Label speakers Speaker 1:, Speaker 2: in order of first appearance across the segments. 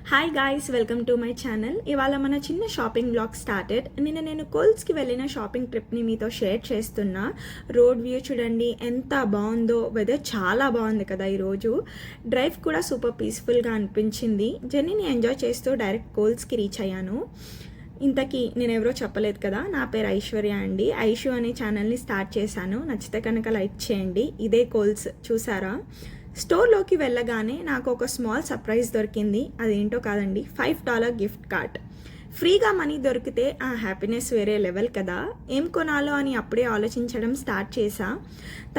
Speaker 1: Hi guys, welcome to my channel. ఇవాళ మన చిన్న షాపింగ్ బ్లాగ్ స్టార్టెడ్. నేను కోల్స్కి వెళ్ళిన షాపింగ్ ట్రిప్ని మీతో షేర్ చేస్తున్నా. రోడ్ వ్యూ చూడండి ఎంత బాగుందో. వెదర్ చాలా బాగుంది కదా ఈరోజు. డ్రైవ్ కూడా సూపర్ పీస్ఫుల్గా అనిపించింది. జర్నీని ఎంజాయ్ చేస్తూ డైరెక్ట్ కోల్స్కి రీచ్ అయ్యాను. ఇంతకీ నేను ఎవరో చెప్పలేదు కదా, నా పేరు ఐశ్వర్య అండి. ఐషు అనే ఛానల్ని స్టార్ట్ చేశాను. నచ్చితే కనుక లైక్ చేయండి. ఇదే కోల్స్ చూసారా. స్టోర్లోకి వెళ్ళగానే నాకు ఒక స్మాల్ సర్ప్రైజ్ దొరికింది. అదేంటో కాదండి, $5 గిఫ్ట్ కార్డ్. ఫ్రీగా మనీ దొరికితే ఆ హ్యాపీనెస్ వేరే లెవెల్ కదా. ఏం కొనాలో అని అప్పుడే ఆలోచించడం స్టార్ట్ చేశా.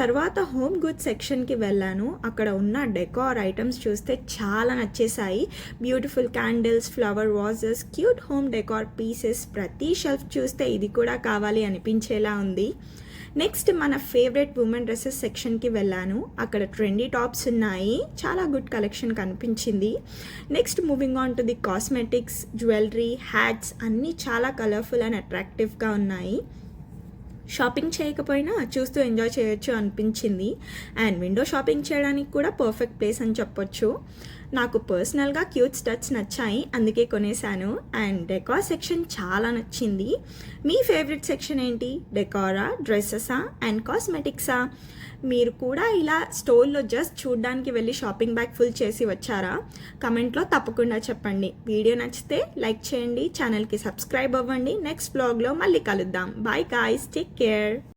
Speaker 1: తర్వాత హోమ్ గుడ్స్ సెక్షన్కి వెళ్ళాను. అక్కడ ఉన్న డెకార్ ఐటమ్స్ చూస్తే చాలా నచ్చేసాయి. Beautiful candles, flower vases, cute home decor pieces. ప్రతి షెల్ఫ్ చూస్తే ఇది కూడా కావాలి అనిపించేలా ఉంది. నెక్స్ట్ మన ఫేవరెట్ ఉమెన్ డ్రెస్సెస్ సెక్షన్కి వెళ్ళాను. అక్కడ ట్రెండీ టాప్స్ ఉన్నాయి. చాలా గుడ్ కలెక్షన్ కనిపించింది. Next moving on to the cosmetics, jewellery, hats అన్నీ చాలా కలర్ఫుల్ అండ్ అట్రాక్టివ్గా ఉన్నాయి. షాపింగ్ చేయకపోయినా చూస్తూ ఎంజాయ్ చేయొచ్చు అనిపించింది. అండ్ విండో షాపింగ్ చేయడానికి కూడా పర్ఫెక్ట్ ప్లేస్ అని చెప్పొచ్చు. నాకు పర్సనల్గా క్యూట్ స్టడ్స్ నచ్చాయి, అందుకే కొనేసాను. అండ్ డెకార్ సెక్షన్ చాలా నచ్చింది. మీ ఫేవరెట్ సెక్షన్ ఏంటి? డెకారా, డ్రెస్సెసా అండ్ కాస్మెటిక్సా? మీరు కూడా ఇలా స్టోర్లో జస్ట్ చూడడానికి వెళ్ళి షాపింగ్ బ్యాగ్ ఫుల్ చేసి వచ్చారా? కమెంట్లో తప్పకుండా చెప్పండి. వీడియో నచ్చితే లైక్ చేయండి, ఛానల్కి సబ్స్క్రైబ్ అవ్వండి. నెక్స్ట్ బ్లాగ్లో మళ్ళీ కలుద్దాం. Bye guys, take care.